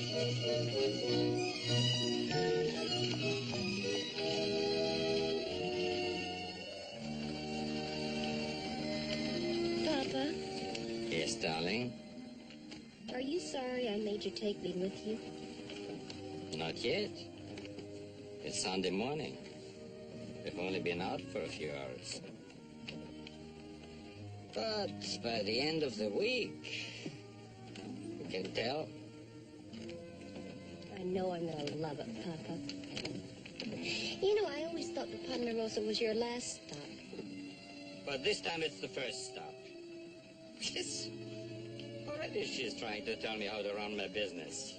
Papa? Yes, darling? Are you sorry I made you take me with you? Not yet. It's Sunday morning. We've only been out for a few hours. But by the end of the week, you can tell. I know I'm going to love it, Papa. You know, I always thought the Ponderosa was your last stop. But this time it's the first stop. Already she's trying to tell me how to run my business.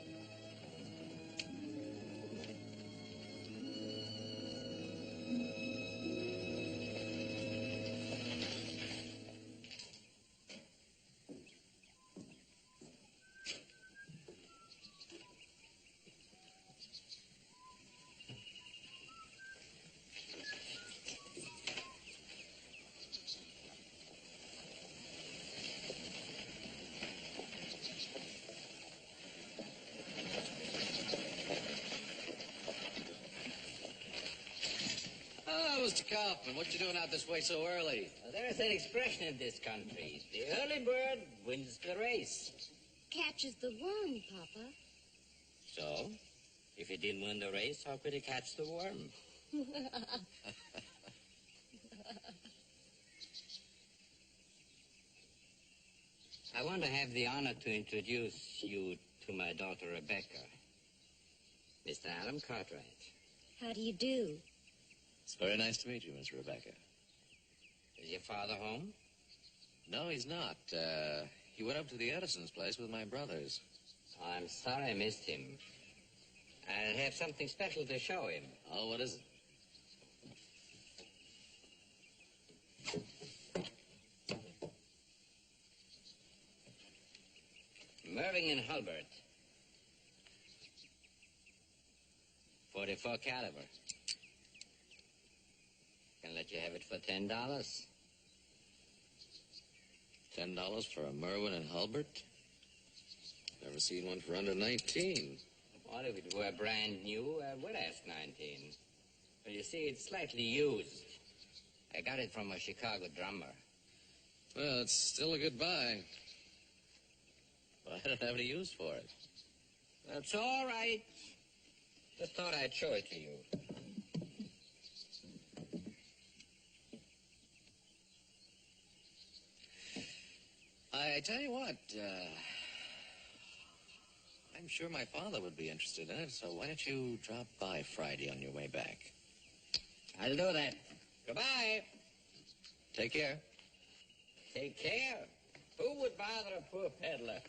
Mr. Kaufman, what you doing out this way so early? Well, there is an expression in this country. The early bird wins the race. Catches the worm, Papa. So, if he didn't win the race, how could he catch the worm? I want to have the honor to introduce you to my daughter, Rebecca. Mr. Adam Cartwright. How do you do? It's very nice to meet you, Miss Rebecca. Is your father home? No, he's not. He went up to the Edison's place with my brothers. I'm sorry I missed him. I have something special to show him. Oh, what is it? Mervyn and Hulbert. 44 caliber. Can let you have it for $10. $10 for a Mervyn and Hulbert? Never seen one for under 19. Well, if it were brand new, I would ask 19. But you see, it's slightly used. I got it from a Chicago drummer. Well, it's still a good buy. But I don't have any use for it. That's all right. Just thought I'd show it to you. I tell you what, I'm sure my father would be interested in it, so why don't you drop by Friday on your way back? I'll do that. Goodbye. Take care. Take care. Who would bother a poor peddler?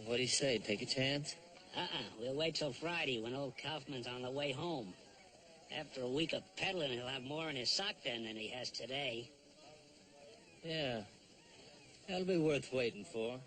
What do you say? Take a chance? We'll wait till Friday when old Kaufman's on the way home. After a week of peddling, he'll have more in his sock then than he has today. Yeah. That'll be worth waiting for.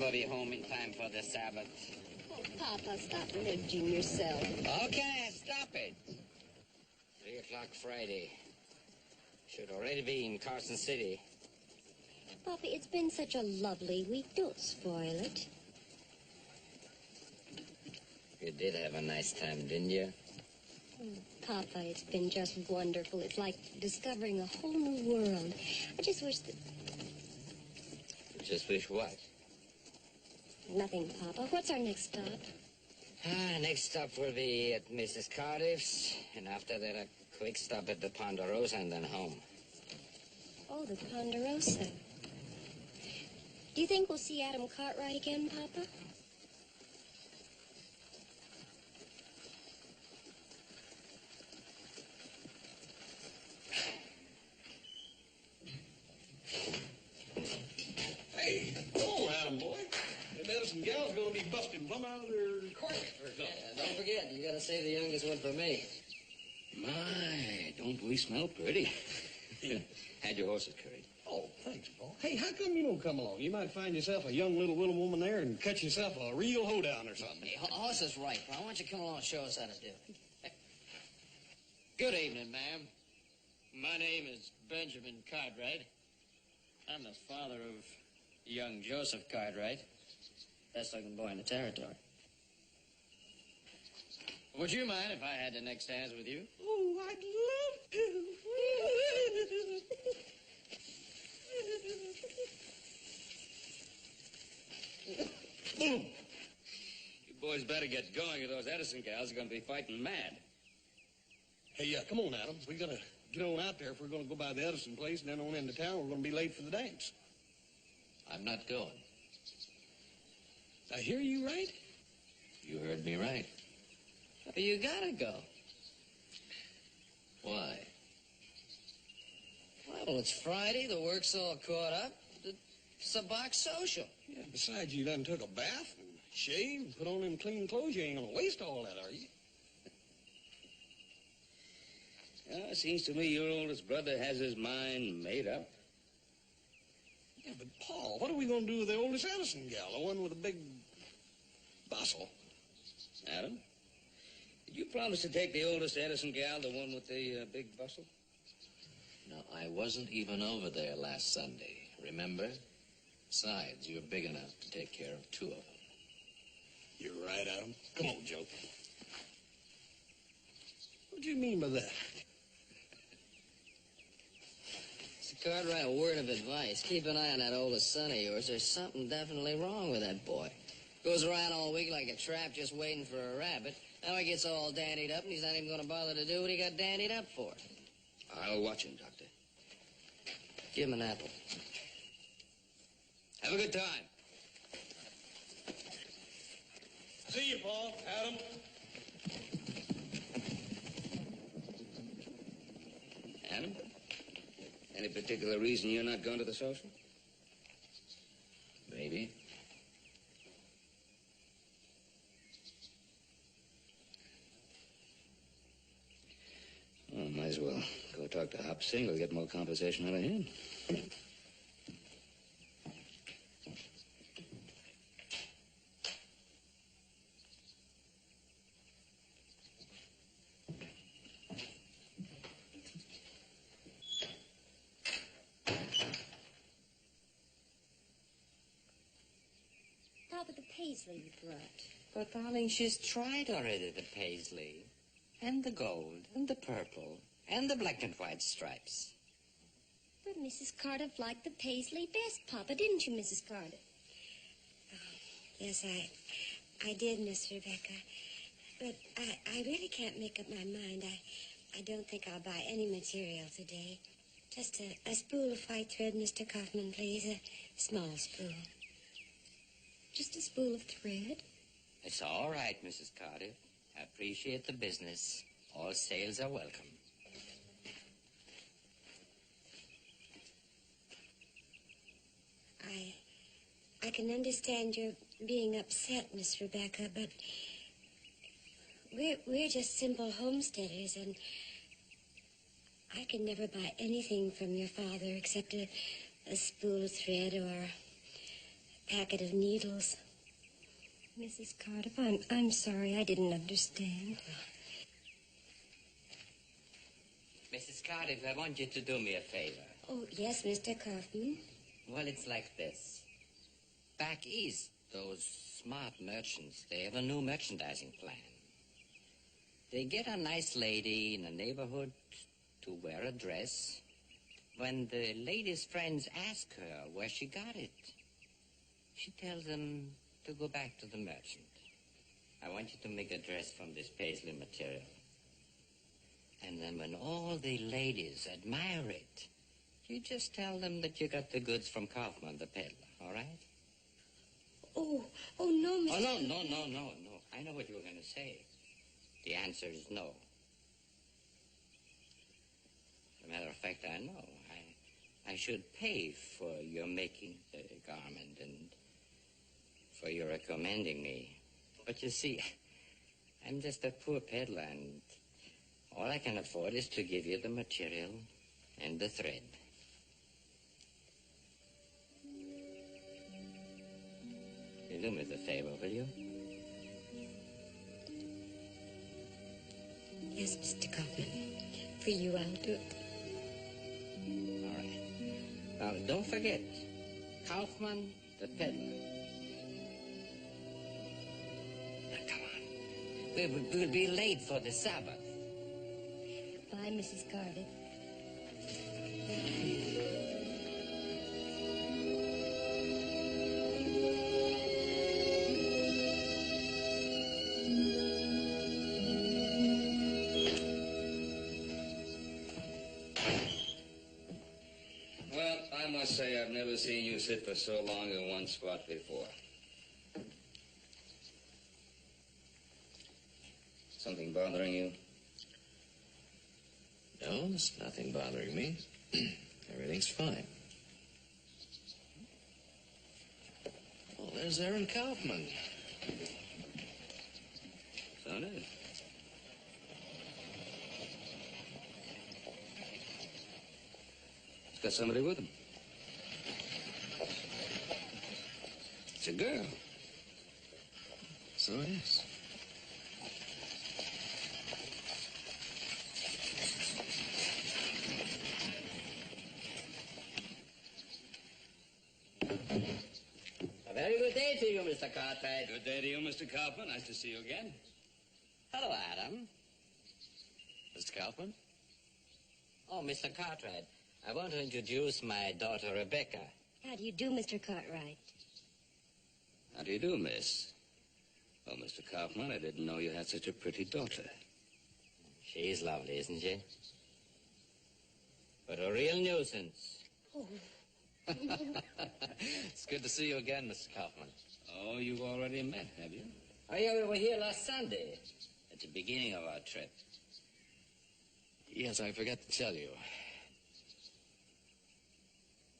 we'll be home in time for the Sabbath. Oh, Papa, stop lynching yourself. Okay, stop it. 3 o'clock Friday. Should already be in Carson City. Papa, it's been such a lovely week. Don't spoil it. You did have a nice time, didn't you? Papa, it's been just wonderful. It's like discovering a whole new world. I just wish that... You just wish what? Nothing, Papa. What's our next stop? Next stop will be at Mrs. Cardiff's, and after that a quick stop at the Ponderosa and then home. Oh, the Ponderosa. Do you think we'll see Adam Cartwright again, Papa? Hey, come on, Adam, boy. That medicine gal's gonna be busting plumb out of their carcass or something. Don't forget, you gotta save the youngest one for me. My, don't we smell pretty? Had your horses curried. Oh, thanks, Paul. Hey, how come you don't come along? You might find yourself a young little woman there and cut yourself a real hoedown or something. Hey, horse is right, Paul. Why don't you come along and show us how to do it? Good evening, ma'am. My name is Benjamin Cartwright. I'm the father of young Joseph Cartwright, best looking boy in the territory. Would you mind if I had the next dance with you? Oh, I'd love to. You boys better get going, or those Edison gals are going to be fighting mad. Hey, come on, Adam. We gotta get on out there if we're gonna go by the Edison place and then on into town. We're gonna be late for the dance. I'm not going. I hear you right? You heard me right. You gotta go. Why? Well, it's Friday, the work's all caught up. It's a box social. Yeah, besides, you done took a bath and shaved and put on them clean clothes. You ain't gonna waste all that, are you? It seems to me your oldest brother has his mind made up. Yeah, but Paul, what are we gonna do with the oldest Edison gal, the one with the big bustle? Adam, did you promise to take the oldest Edison gal, the one with the big bustle? No, I wasn't even over there last Sunday, remember? Besides, you're big enough to take care of 2 of them. You're right, Adam. Come on, Joe. What do you mean by that? Mr. Cartwright, a word of advice. Keep an eye on that oldest son of yours. There's something definitely wrong with that boy. Goes around all week like a trap just waiting for a rabbit. Now he gets all dandied up, and he's not even going to bother to do what he got dandied up for. I'll watch him, Doctor. Give him an apple. Have a good time. See you, Paul. Adam. Adam, any particular reason you're not going to the social? Maybe. Well, might as well go talk to Hop Single, get more conversation out of him. Papa, the paisley you brought. But, darling, she's tried already the paisley, and the gold, and the purple, and the black and white stripes. But Mrs. Cardiff liked the paisley best, Papa, didn't you, Mrs. Cardiff? Yes, I did, Miss Rebecca. But I really can't make up my mind. I don't think I'll buy any material today. Just a spool of white thread, Mr. Kaufman, please. A small spool. Just a spool of thread? It's all right, Mrs. Cardiff. I appreciate the business. All sales are welcome. I can understand your being upset, Miss Rebecca, but we're just simple homesteaders, and I could never buy anything from your father except a spool of thread or packet of needles. Mrs. Cardiff, I'm sorry. I didn't understand. Mrs. Cardiff, I want you to do me a favor. Oh, yes, Mr. Kaufman. Well, it's like this. Back east, those smart merchants, they have a new merchandising plan. They get a nice lady in the neighborhood to wear a dress. When the lady's friends ask her where she got it, she tells them to go back to the merchant. I want you to make a dress from this paisley material. And then when all the ladies admire it, you just tell them that you got the goods from Kaufman, the peddler, all right? Oh no, Mr. Oh, no. I know what you were going to say. The answer is no. As a matter of fact, I know. I should pay for your making the garment and for your recommending me. But you see, I'm just a poor peddler, and all I can afford is to give you the material and the thread. You do me the favor, will you? Yes, Mr. Kaufman. For you, I'll do it. All right. Now, don't forget, Kaufman, the peddler. Now, come on. We'll be late for the Sabbath. Bye, Mrs. Cardiff. Well, I must say I've never seen you sit for so long in one spot before. Something bothering you? No, there's nothing bothering me. Everything's fine. Well, there's Aaron Kaufman. So it is. He's got somebody with him. It's a girl. So it is. A very good day to you, Mr. Cartwright. Good day to you, Mr. Kaufman. Nice to see you again. Hello, Adam. Mr. Kaufman? Oh, Mr. Cartwright, I want to introduce my daughter, Rebecca. How do you do, Mr. Cartwright? How do you do, miss? Oh, Mr. Kaufman, I didn't know you had such a pretty daughter. She's lovely, isn't she? But a real nuisance. It's good to see you again, Mr. Kaufman. Oh, you've already met, have you? Oh, yeah, we were here last Sunday, at the beginning of our trip. Yes, I forgot to tell you.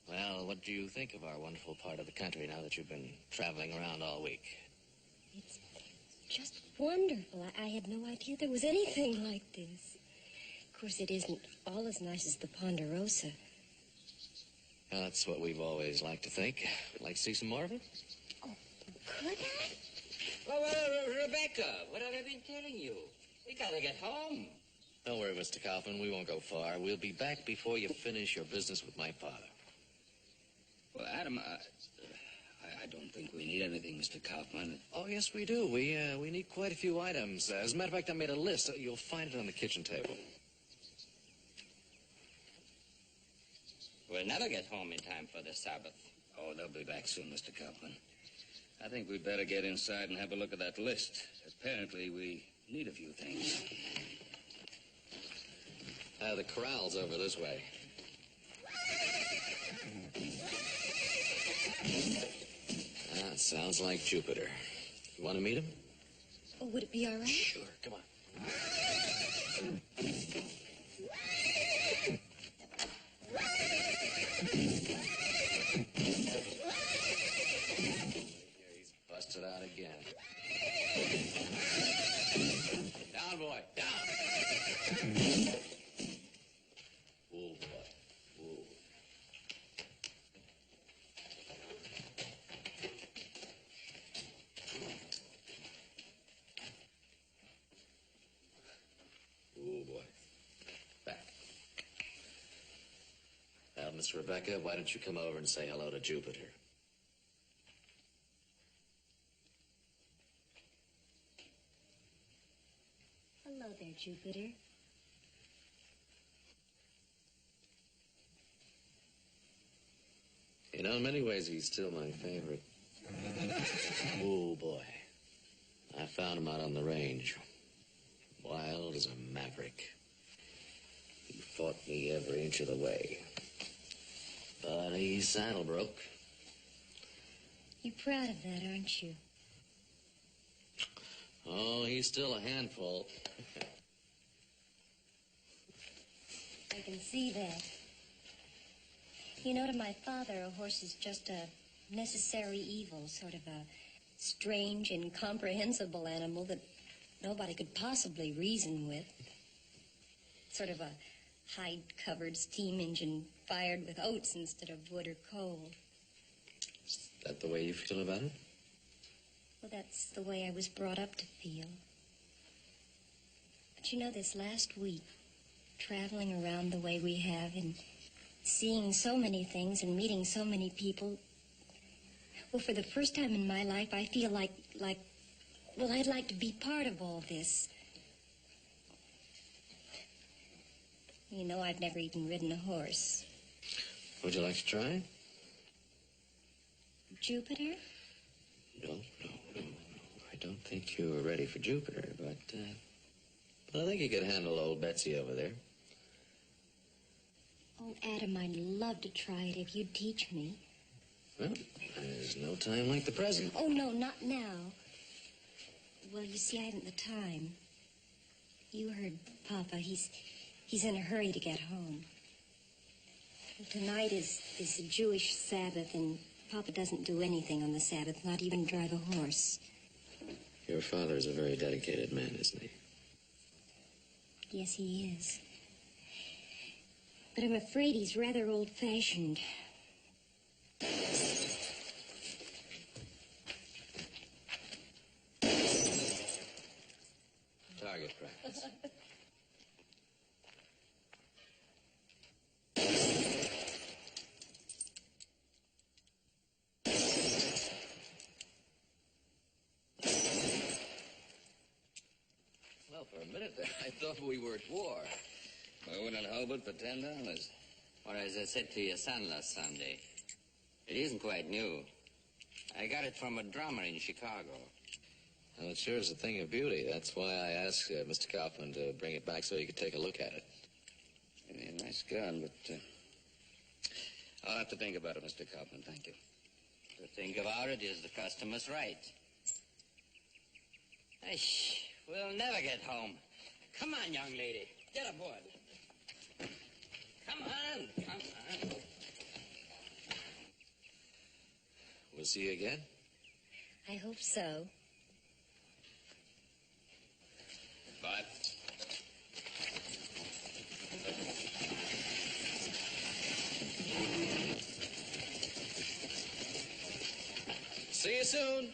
Well, what do you think of our wonderful part of the country now that you've been traveling around all week? It's just wonderful. I had no idea there was anything like this. Of course, it isn't all as nice as the Ponderosa. Well, that's what we've always liked to think. We'd like to see some more of it. Oh, could I? Well, Rebecca, what have I been telling you? We gotta get home. Don't worry, Mr. Kaufman. We won't go far. We'll be back before you finish your business with my father. Well, Adam, I don't think we need anything, Mr. Kaufman. Oh, yes, we do. We need quite a few items. As a matter of fact, I made a list. You'll find it on the kitchen table. We'll never get home in time for the Sabbath. Oh, they'll be back soon, Mr. Kaufman. I think we'd better get inside and have a look at that list. Apparently, we need a few things. The corral's over this way. That sounds like Jupiter. You want to meet him? Oh, would it be all right? Sure, come on. He's busted out again. Down, boy, down. Ooh, boy. Ooh. Miss Rebecca, why don't you come over and say hello to Jupiter? Hello there, Jupiter. You know, in many ways, he's still my favorite. Oh, boy. I found him out on the range. Wild as a maverick. He fought me every inch of the way. But he saddle broke. You're proud of that, aren't you? Oh, he's still a handful. I can see that. You know, to my father, a horse is just a necessary evil, sort of a strange, incomprehensible animal that nobody could possibly reason with. Sort of a hide-covered steam engine fired with oats instead of wood or coal. Is that the way you feel about it? Well, that's the way I was brought up to feel. But you know, this last week, traveling around the way we have and seeing so many things and meeting so many people, well, for the first time in my life, I feel like, well, I'd like to be part of all this. You know, I've never even ridden a horse. Would you like to try? Jupiter? No. I don't think you were ready for Jupiter, but I think you could handle old Betsy over there. Oh, Adam, I'd love to try it if you'd teach me. Well, there's no time like the present. Oh, no, not now. Well, you see, I haven't the time. You heard Papa. He's in a hurry to get home. Tonight is a Jewish Sabbath, and Papa doesn't do anything on the Sabbath, not even drive a horse. Your father's a very dedicated man, isn't he? Yes, he is. But I'm afraid he's rather old-fashioned. Target practice. Well, for a minute there, I thought we were at war. I wouldn't hold for $10. Or as I said to your son last Sunday, it isn't quite new. I got it from a drummer in Chicago. Well, it sure is a thing of beauty. That's why I asked Mr. Kaufman to bring it back so you could take a look at it. Yeah, nice gun, but I'll have to think about it, Mr. Kaufman. Thank you. To think about it is the customer's right. We'll never get home. Come on, young lady. Get aboard. Come on. We'll see you again? I hope so. Bye. See you soon.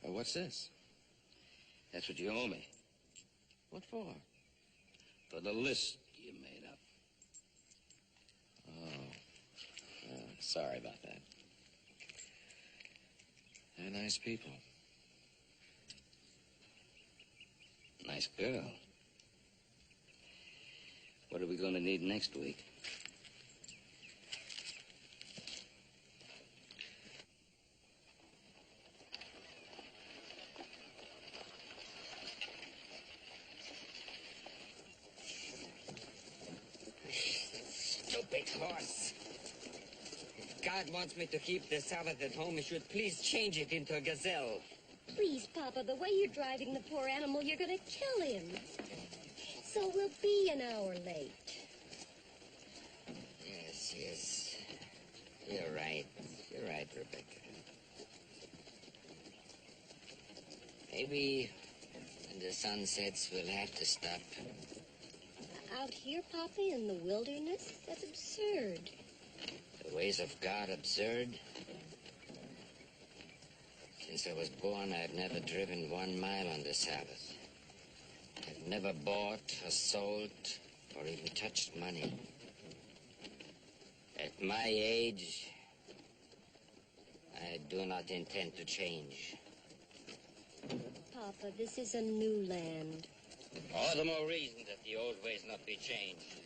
What's this? That's what you owe me. What for? For the list you made up. Oh. Sorry about that. They're nice people. Nice girl. What are we going to need next week? Stupid horse. If God wants me to keep the Sabbath at home, he should please change it into a gazelle. Please, Papa, the way you're driving the poor animal, you're going to kill him. So we'll be an hour late. Yes. You're right, Rebecca. Maybe when the sun sets, we'll have to stop. Out here, Papa, in the wilderness? That's absurd. The ways of God absurd? Since I was born, I've never driven 1 mile on the Sabbath. I've never bought or sold or even touched money. At my age, I do not intend to change. Papa, this is a new land. All the more reason that the old ways not be changed.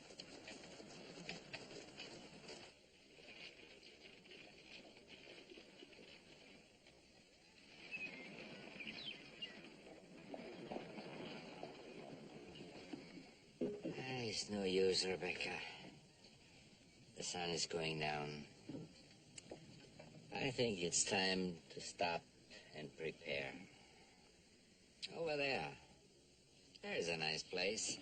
It's no use, Rebecca. The sun is going down. I think it's time to stop and prepare. Over there. There's a nice place.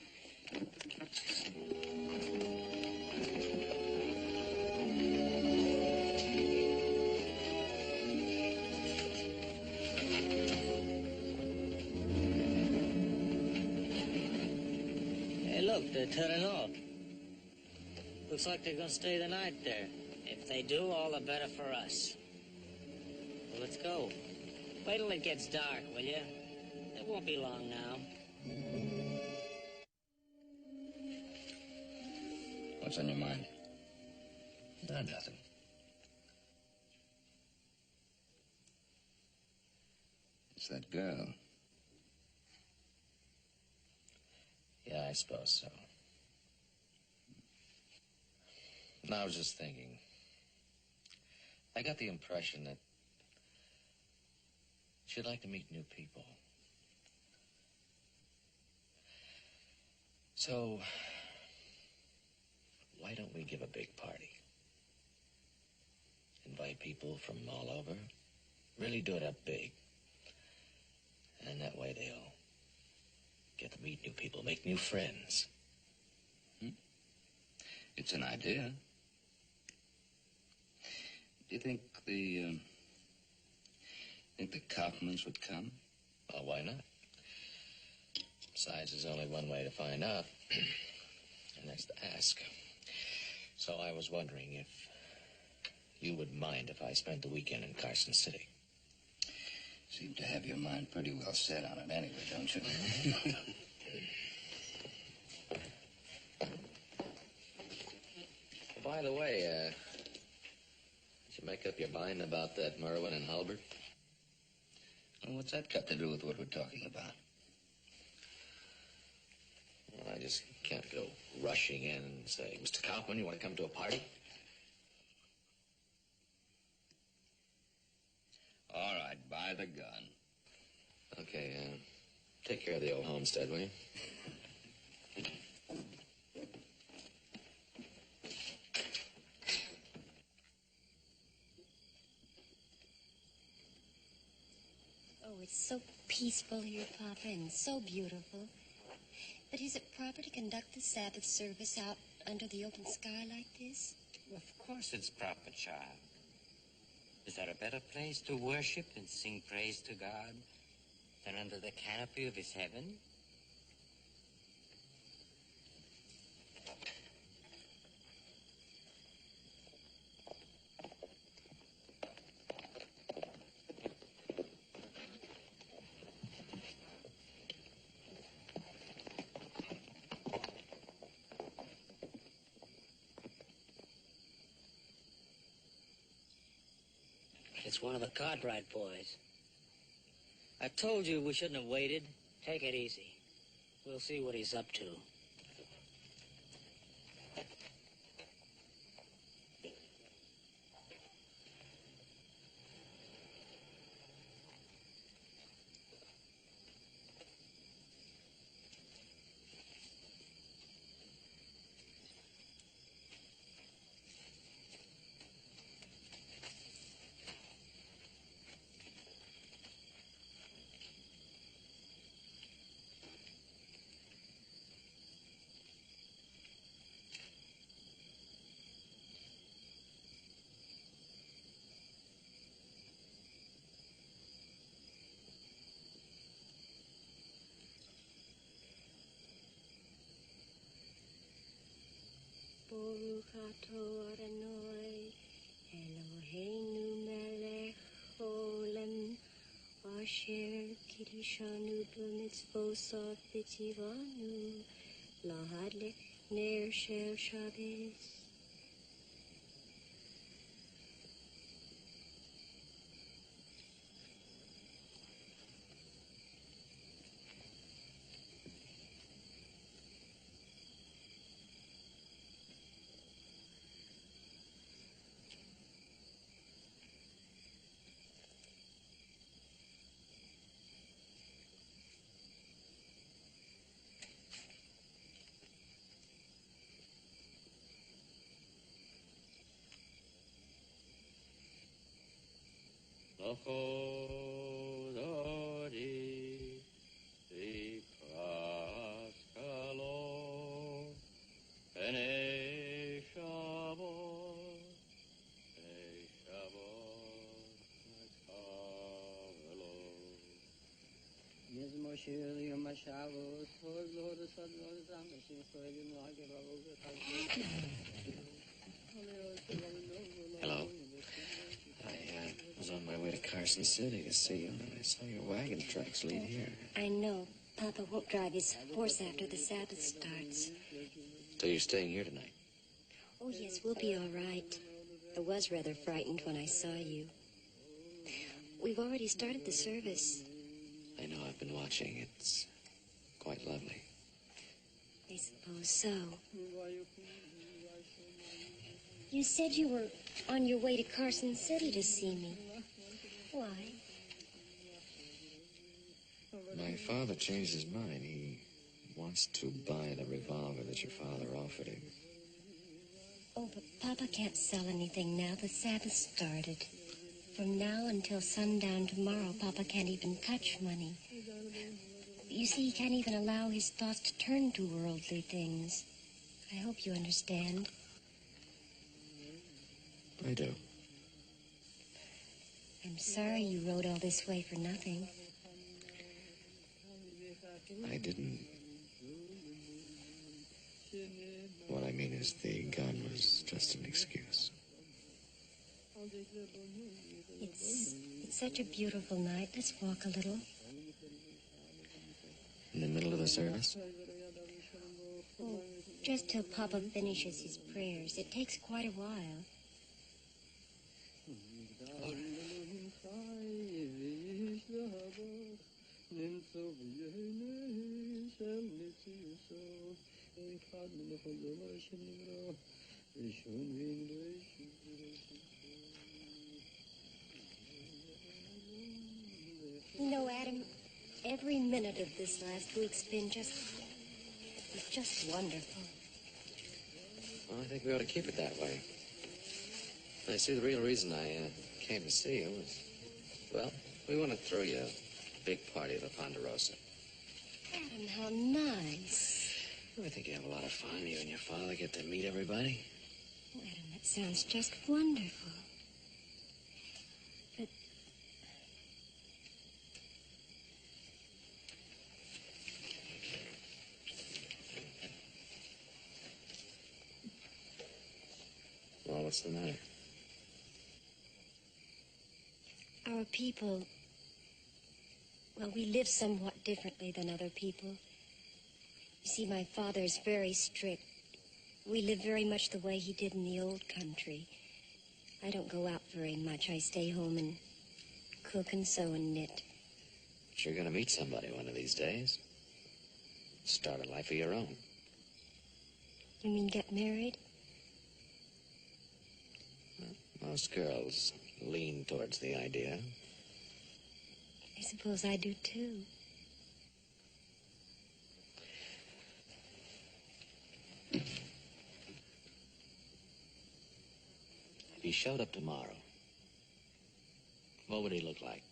Hey, look, they're turning off. Looks like they're gonna stay the night there. If they do, all the better for us. Well, let's go. Wait till it gets dark, will you? It won't be long now. What's on your mind? No, nothing. It's that girl. Yeah, I suppose so. No, I was just thinking. I got the impression that she'd like to meet new people. So, why don't we give a big party? Invite people from all over. Really do it up big. And that way they'll get to meet new people, make new friends. It's an idea. Do you think the Kaufmans would come? Well, why not? Besides, there's only one way to find out, and that's to ask. So I was wondering if you would mind if I spent the weekend in Carson City. Seem to have your mind pretty well set on it anyway, don't you? By the way, did you make up your mind about that Merwin and Hulbert? Well, what's that got to do with what we're talking about? Well, I just can't go rushing in and say, Mr. Kaufman, you want to come to a party? All right, buy the gun. Okay, take care of the old homestead, will you? Oh, it's so peaceful here, Papa, and so beautiful. But is it proper to conduct the Sabbath service out under the open sky like this? Of course it's proper, child. Is there a better place to worship and sing praise to God than under the canopy of his heaven? It's one of the Cartwright boys. I told you we shouldn't have waited. Take it easy. We'll see what he's up to. Baruch atah Adonai, Eloheinu melech haolam, asher kiri shanu mitzvot sot v'tivanu lahadlik ner shel Shabbos. Hello. I was on my way to Carson City to see you, and I saw your wagon tracks lead here. I know. Papa won't drive his horse after the Sabbath starts. So you're staying here tonight? Oh, yes, we'll be all right. I was rather frightened when I saw you. We've already started the service. I know, I've been watching. It's quite lovely. I suppose so. You said you were on your way to Carson City to see me. Why? My father changed his mind. He wants to buy the revolver that your father offered him. Oh, but Papa can't sell anything now. The Sabbath started. From now until sundown tomorrow, Papa can't even touch money. You see, he can't even allow his thoughts to turn to worldly things. I hope you understand. I do. I'm sorry you rode all this way for nothing. I didn't. What I mean is the gun was just an excuse. It's such a beautiful night. Let's walk a little. In the middle of the service? Oh, just till Papa finishes his prayers. It takes quite a while. You know, Adam, every minute of this last week's been just wonderful. Well, I think we ought to keep it that way. I see the real reason I came to see you was, well, we want to throw you a big party at the Ponderosa. Adam, how nice. I think you have a lot of fun. You and your father get to meet everybody. Oh, Adam, that sounds just wonderful. But Well, what's the matter? our people, well, we live somewhat differently than other people. You see, my father's very strict. We live very much the way he did in the old country. I don't go out very much. I stay home and cook and sew and knit. But you're going to meet somebody one of these days. Start a life of your own. You mean get married? Well, most girls lean towards the idea. I suppose I do, too. If he showed up tomorrow, what would he look like?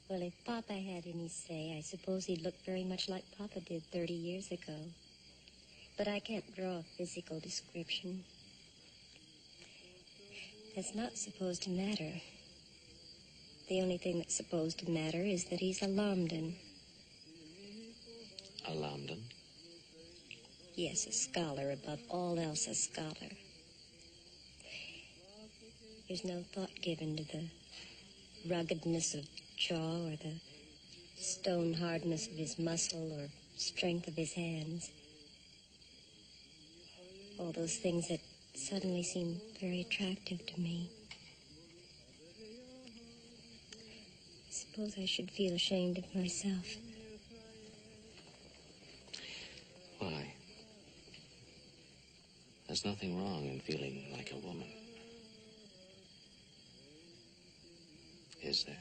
Well, if Papa had any say, I suppose he'd look very much like Papa did 30 years ago. But I can't draw a physical description. That's not supposed to matter. The only thing that's supposed to matter is that he's a Lambden. A Lambden? Yes, a scholar, above all else a scholar. There's no thought given to the ruggedness of jaw or the stone hardness of his muscle or strength of his hands. All those things that suddenly seem very attractive to me. I suppose I should feel ashamed of myself. Why? There's nothing wrong in feeling like a woman. Is there?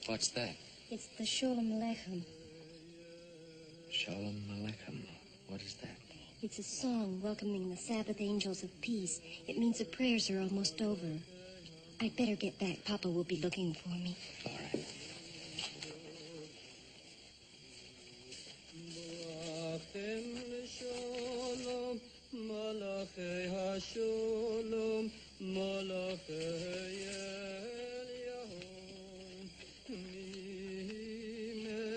What's that? It's the Sholem Aleichem. Shalom Aleichem. What is that? It's a song welcoming the Sabbath angels of peace. It means the prayers are almost over. I'd better get back. Papa will be looking for me. All right.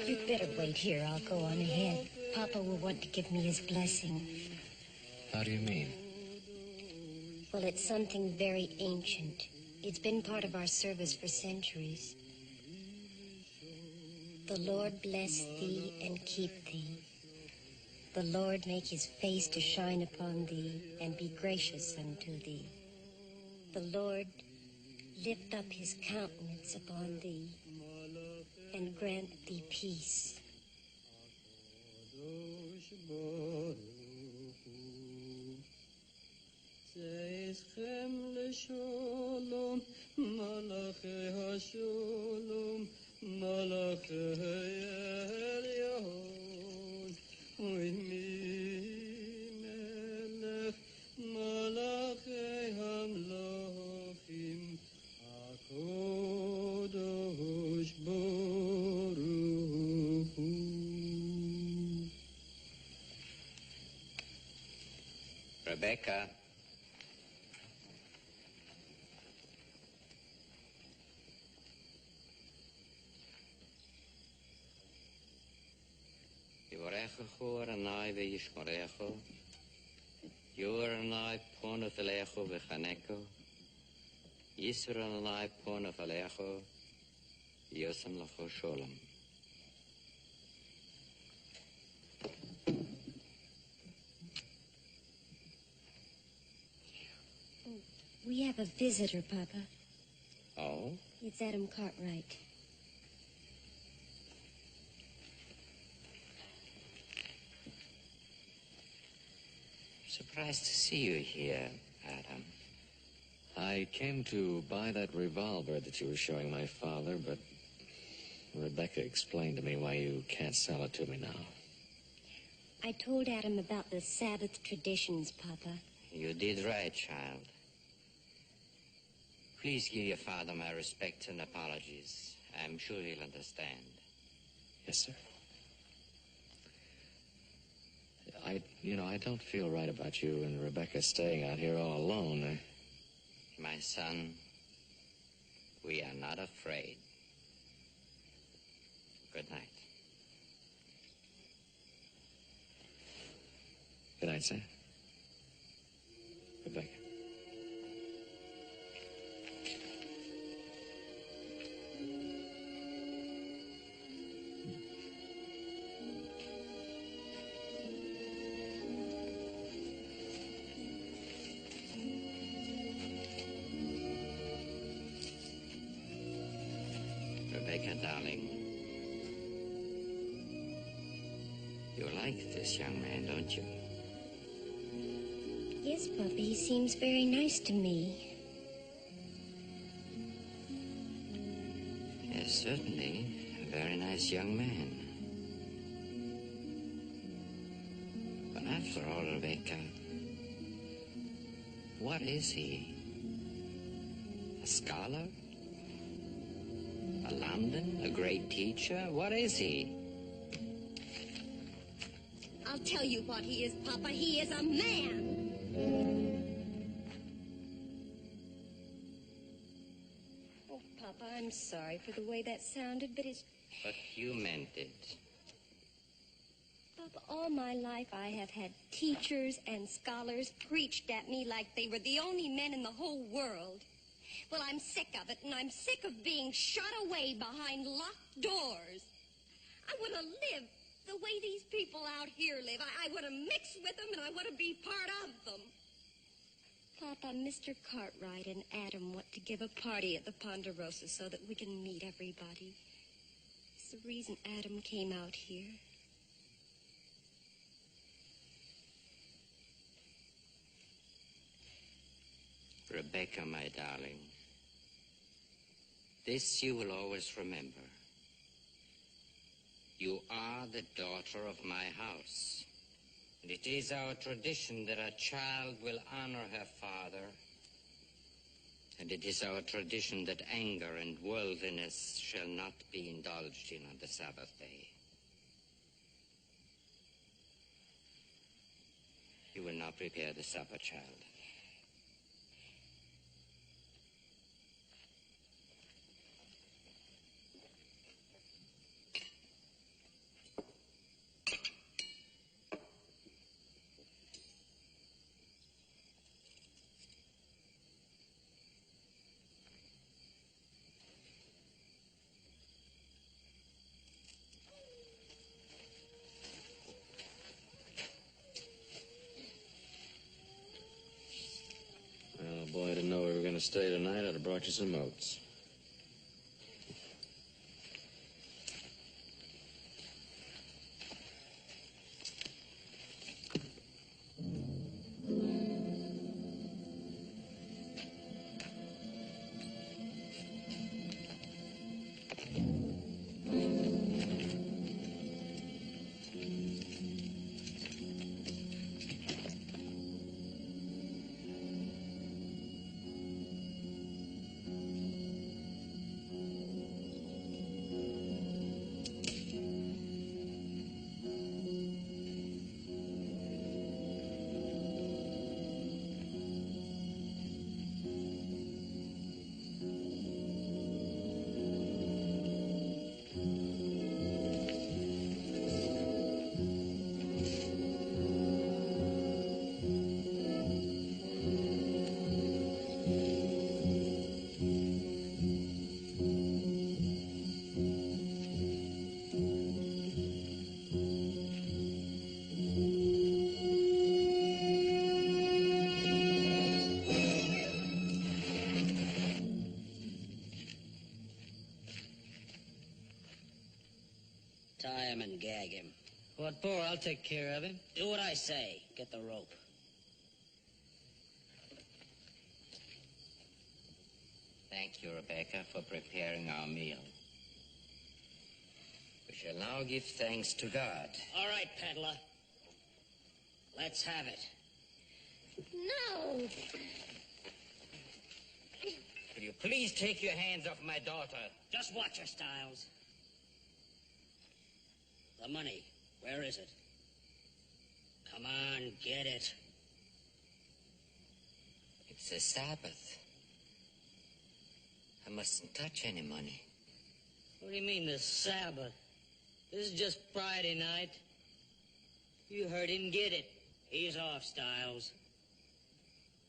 You'd better wait here. I'll go on ahead. Papa will want to give me his blessing. How do you mean? Well, it's something very ancient. It's been part of our service for centuries. The Lord bless thee and keep thee. The Lord make his face to shine upon thee and be gracious unto thee. The Lord lift up his countenance upon thee and grant thee peace. Rebecca. Yivarecha chor anai ve'yishmorecha. Yor anai pona felecha v'chaneka. Yisra anai pona felecha. Yosem lacho sholem. We have a visitor, Papa. Oh? It's Adam Cartwright. Surprised to see you here, Adam. I came to buy that revolver that you were showing my father, but Rebecca explained to me why you can't sell it to me now. I told Adam about the Sabbath traditions, Papa. You did right, child. Please give your father my respects and apologies. I'm sure he'll understand. Yes, sir. I don't feel right about you and Rebecca staying out here all alone. My son, we are not afraid. Good night. Good night, sir. Rebecca. Rebecca, darling. You like this young man, don't you? Yes, Papa, he seems very nice to me. Yes, certainly. A very nice young man. But after all, Rebecca, what is he? A scholar? A London? A great teacher? What is he? I'll tell you what he is, Papa. He is a man. Oh, Papa, I'm sorry for the way that sounded, but it's... But you meant it. Oh, Papa, all my life I have had teachers and scholars preached at me like they were the only men in the whole world. Well, I'm sick of it, and I'm sick of being shut away behind locked doors. I want to live the way these people out here live. I want to mix with them, and I want to be part of them. Papa, Mr. Cartwright and Adam want to give a party at the Ponderosa so that we can meet everybody. It's the reason Adam came out here. Rebecca, my darling, this you will always remember. You are the daughter of my house. And it is our tradition that a child will honor her father. And it is our tradition that anger and worldliness shall not be indulged in on the Sabbath day. You will now prepare the supper, child. Well, boy, I didn't know we were going to stay tonight. I'd have brought you some oats. Tie him and gag him. What for? I'll take care of him. Do what I say. Get the rope. Thank you, Rebecca, for preparing our meal. We shall now give thanks to God. All right, peddler. Let's have it. No! Will you please take your hands off my daughter? Just watch her, Styles. The money. Where is it? Come on, get it. It's the Sabbath. I mustn't touch any money. What do you mean, the Sabbath? This is just Friday night. You heard him, get it. He's off, Styles.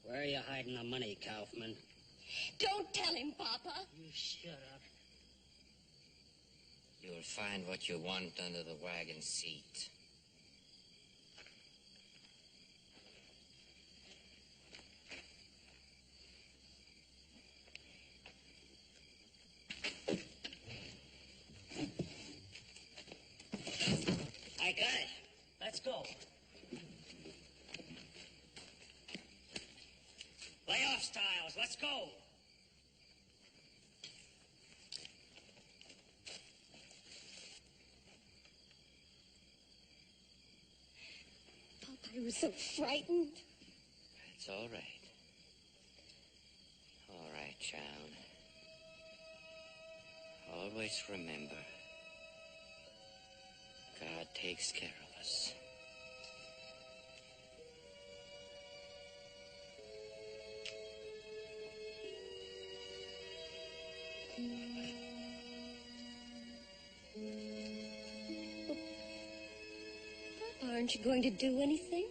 Where are you hiding the money, Kaufman? Don't tell him, Papa. You shut up. You'll find what you want under the wagon seat. I got it. Let's go. Lay off, Styles. Let's go. Papa, I was so frightened. It's all right. All right, child. Always remember, God takes care of us. Aren't you going to do anything?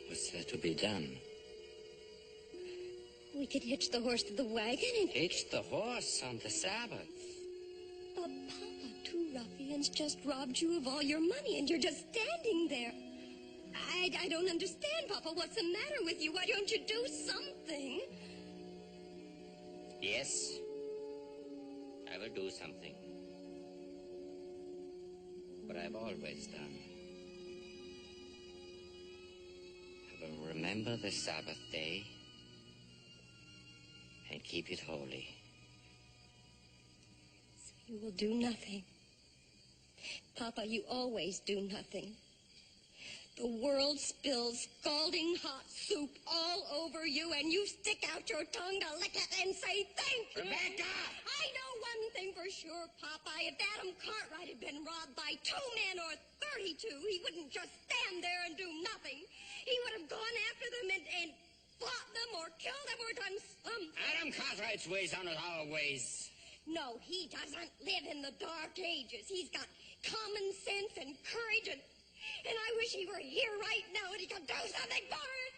What's there to be done? We could hitch the horse to the wagon and... Hitch the horse on the Sabbath. But, Papa, two ruffians just robbed you of all your money, and you're just standing there. I don't understand, Papa. What's the matter with you? Why don't you do something? Yes, I will do something. What I've always done. I will remember the Sabbath day and keep it holy. So you will do nothing. Papa, you always do nothing. The world spills scalding hot soup all over you, and you stick out your tongue to lick it and say thank you. Rebecca! I know one thing for sure, Papa. If Adam Cartwright had been robbed by 2 men or 32, he wouldn't just stand there and do nothing. He would have gone after them and fought them or killed them or done something. Adam Cartwright's ways aren't our ways. No, he doesn't live in the Dark Ages. He's got common sense and courage, and I wish he were here right now and he could do something for it.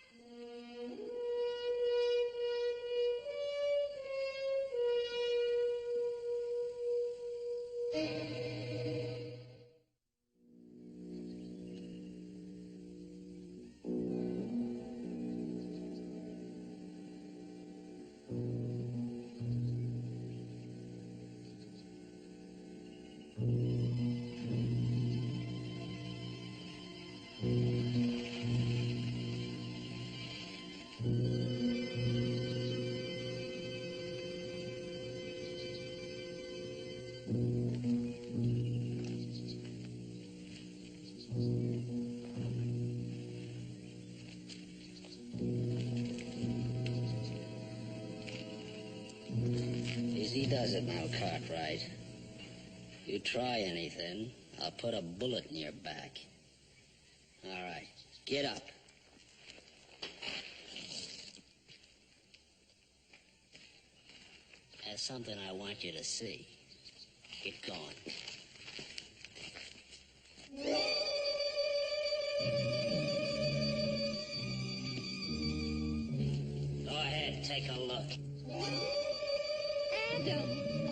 Easy does it now, Cartwright. You try anything, I'll put a bullet in your back. All right, get up. There's something I want you to see. Get going. Go ahead, take a look. Adam!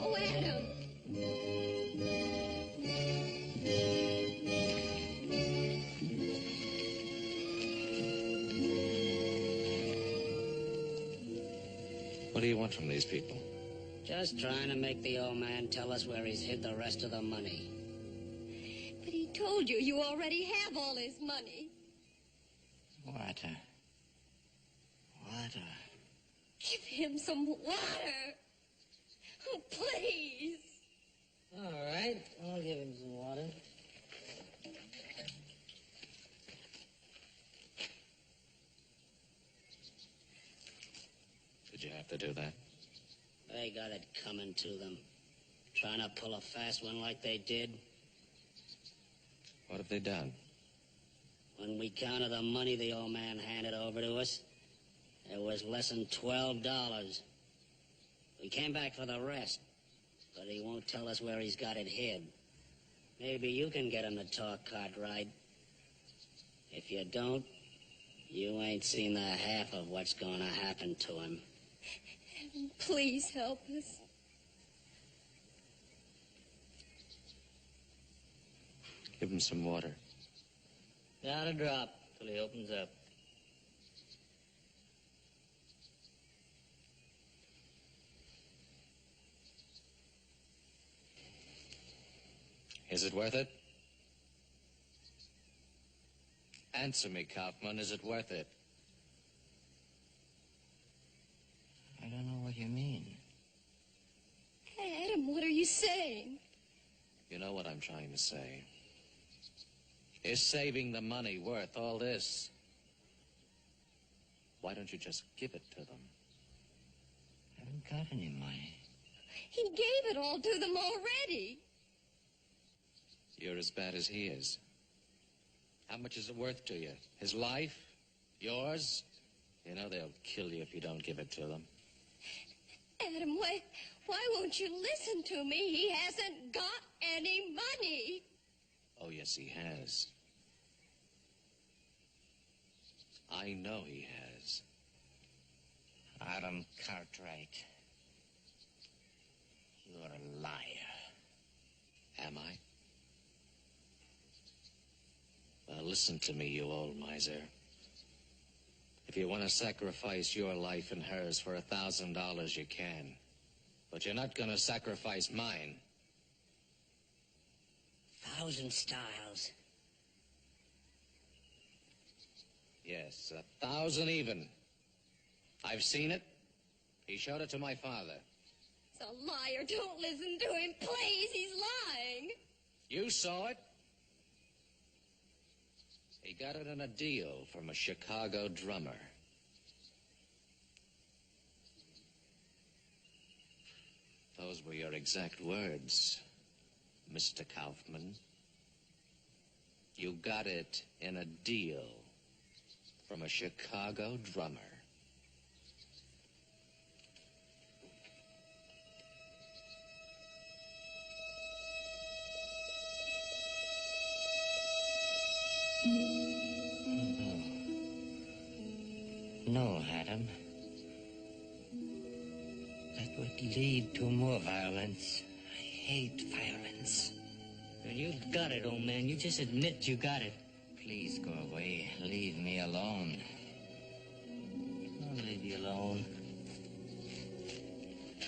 Oh, Adam! What do you want from these people? Just trying to make the old man tell us where he's hid the rest of the money. But he told you you already have all his money. Water. Water. Give him some water. Oh, please. All right, I'll give him some water. Did you have to do that? They got it coming to them. Trying to pull a fast one like they did. What have they done? When we counted the money the old man handed over to us, it was less than $12. We came back for the rest, but he won't tell us where he's got it hid. Maybe you can get him to talk, Cartwright. If you don't, you ain't seen the half of what's gonna happen to him. Heaven, please help us. Give him some water. Not a drop till he opens up. Is it worth it? Answer me, Kaufman. Is it worth it? I don't know what you mean. Adam, what are you saying? You know what I'm trying to say. Is saving the money worth all this? Why don't you just give it to them? I haven't got any money. He gave it all to them already. You're as bad as he is. How much is it worth to you? His life? Yours? You know they'll kill you if you don't give it to them. Adam, why won't you listen to me? He hasn't got any money. Oh, yes, he has. I know he has. Adam Cartwright. You're a liar. Am I? Well, listen to me, you old miser. If you want to sacrifice your life and hers for $1,000, you can. But you're not going to sacrifice mine. 1,000 styles. Yes, 1,000 even. I've seen it. He showed it to my father. He's a liar. Don't listen to him, please. He's lying. You saw it. He got it in a deal from a Chicago drummer. Those were your exact words, Mr. Kaufman. You got it in a deal from a Chicago drummer. No, Adam. That would lead to more violence. I hate violence. And you've got it, old man. You just admit you got it. Please go away. Leave me alone. I'll leave you alone.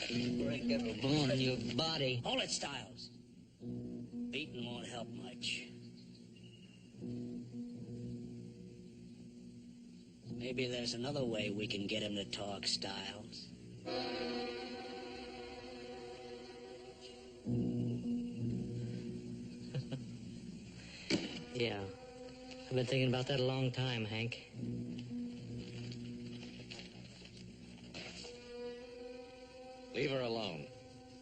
Break every bone in your body. Hold it, Styles. Beating won't help much. Maybe there's another way we can get him to talk, Styles. Yeah. I've been thinking about that a long time, Hank. Leave her alone.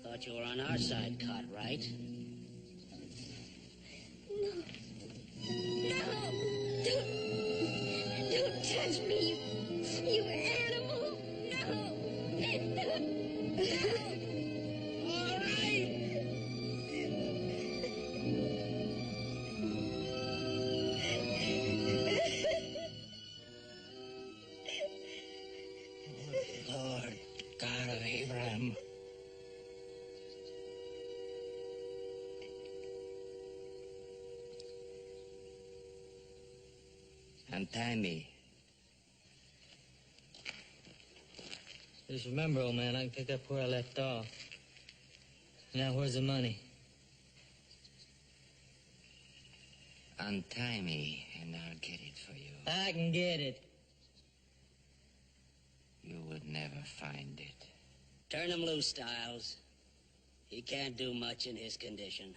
Thought you were on our side, Cartwright. No. No. Don't touch me, you animal. No. All right. Oh, Lord God of Abraham. Untie me. Just remember, old man, I can pick up where I left off. Now, where's the money? Untie me, and I'll get it for you. I can get it. You would never find it. Turn him loose, Styles. He can't do much in his condition.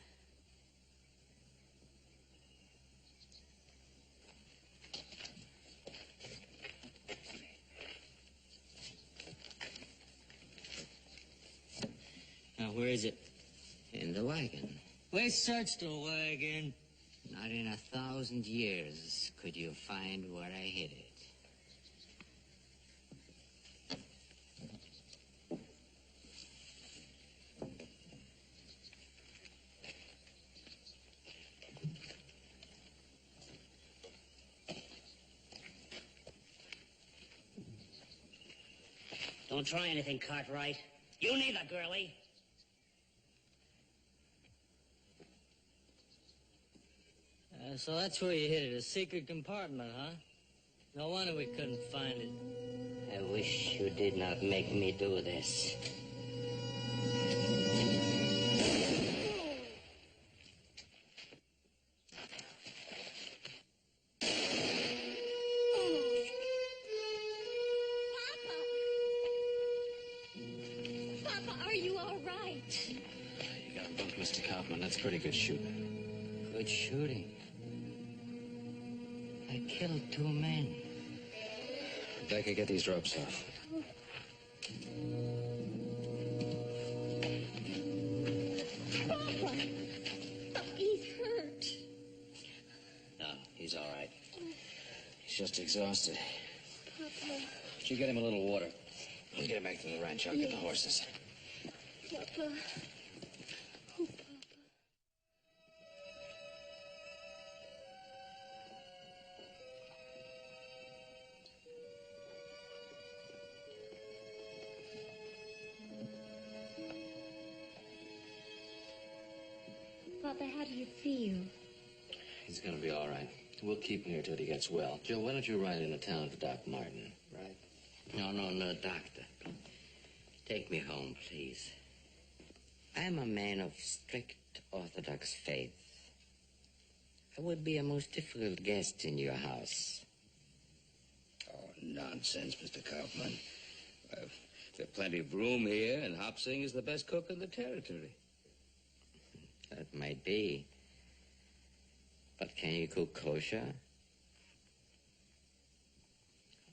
Now, where is it? In the wagon. We searched the wagon. Not in 1,000 years could you find where I hid it. Don't try anything, Cartwright. You neither, girlie. So that's where you hid it, a secret compartment, huh? No wonder we couldn't find it. I wish you did not make me do this. Papa, are you all right? You got both, Mr. Kaufman. That's pretty good shooting. Good shooting. I killed 2 men. Rebecca, get these ropes off. Papa, he's hurt. No, he's all right. He's just exhausted. Papa. Could you get him a little water? We'll get him back to the ranch. I'll get the horses. Papa. Oh, Papa. Papa, how do you feel? He's gonna be all right. We'll keep him here till he gets well. Joe, why don't you ride into town for Doc Martin, right? No, doctor. Take me home, please. I'm a man of strict Orthodox faith. I would be a most difficult guest in your house. Oh, nonsense, Mr. Kaufman. There's plenty of room here, and Hop Sing is the best cook in the territory. That might be. But can you cook kosher?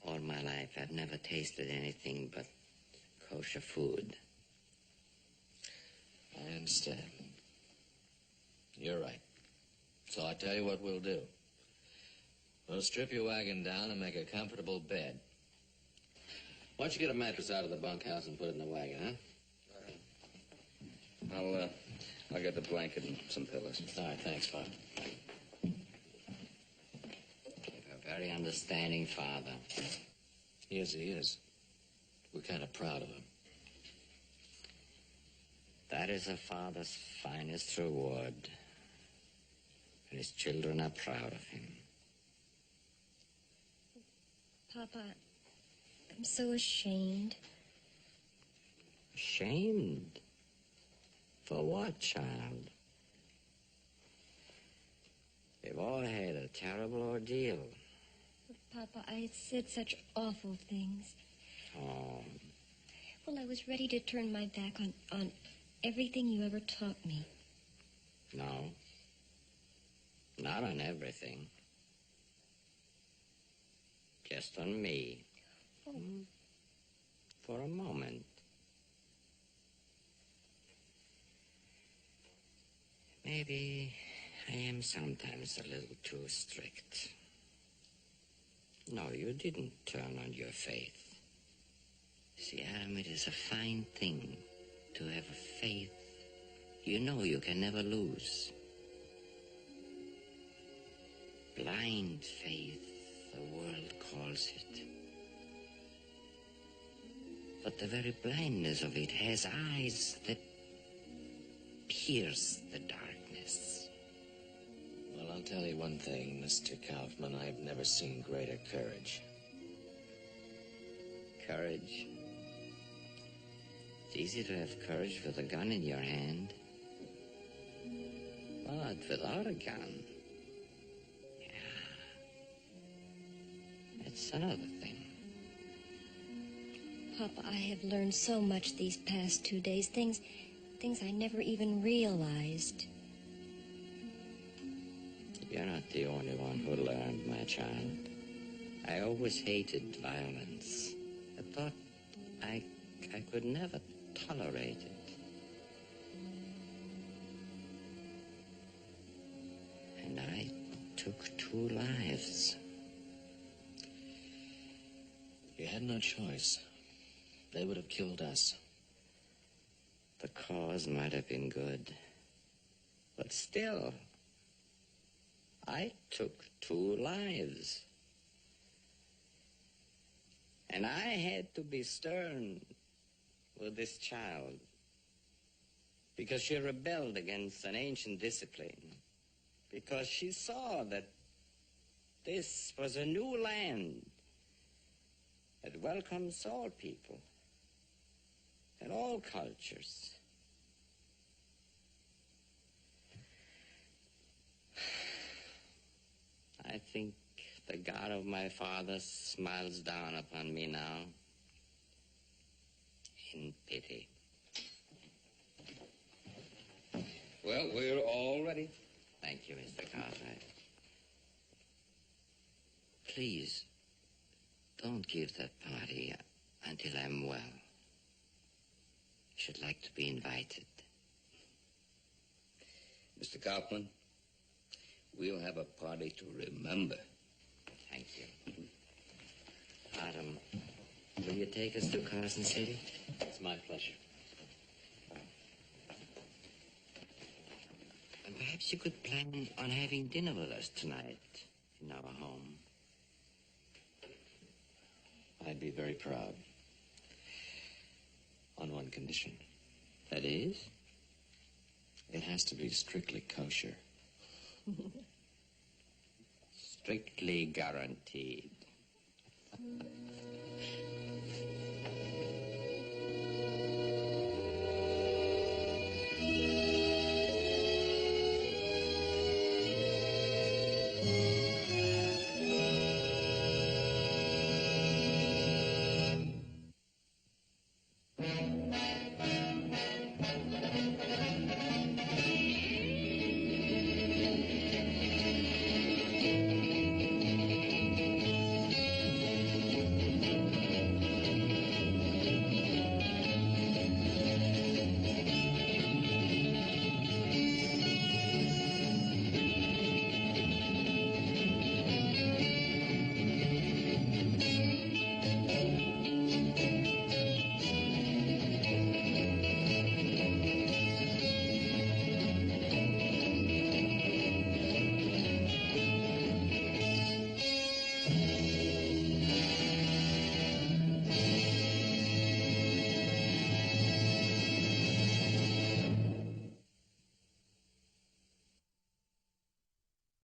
All my life, I've never tasted anything but kosher food. I understand. You're right. So I tell you what we'll do. We'll strip your wagon down and make a comfortable bed. Why don't you get a mattress out of the bunkhouse and put it in the wagon, huh? I'll get the blanket and some pillows. All right, thanks, Father. You're a very understanding father. Yes, he is. We're kind of proud of him. That is a father's finest reward. And his children are proud of him. Papa, I'm so ashamed. Ashamed? For what, child? We've all had a terrible ordeal. Papa, I said such awful things. Oh, Well, I was ready to turn my back on everything you ever taught me. no. Not on everything. Just on me. Oh. For a moment. Maybe I am sometimes a little too strict. No, you didn't turn on your faith. See, Adam, it is a fine thing to have a faith you know you can never lose. Blind faith, the world calls it. But the very blindness of it has eyes that pierce the darkness. Well, I'll tell you one thing, Mr. Kaufman. I've never seen greater courage. Courage. It's easy to have courage with a gun in your hand. But without a gun, it's another thing. Papa, I have learned so much these past 2 days. Things I never even realized. You're not the only one who learned, my child. I always hated violence. I thought I could never tolerate it. And I took 2 lives. You had no choice. They would have killed us. The cause might have been good. But still, I took 2 lives. And I had to be stern with this child because she rebelled against an ancient discipline, because she saw that this was a new land that welcomes all people and all cultures. I think the God of my fathers smiles down upon me now in pity. Well, we're all ready. Thank you, Mr. Cartwright. Please, don't give that party until I'm well. I should like to be invited. Mr. Kaufman, we'll have a party to remember. Thank you. Adam, will you take us to Carson City? It's my pleasure. And perhaps you could plan on having dinner with us tonight in our home. I'd be very proud. On one condition. That is? It has to be strictly kosher. Strictly guaranteed.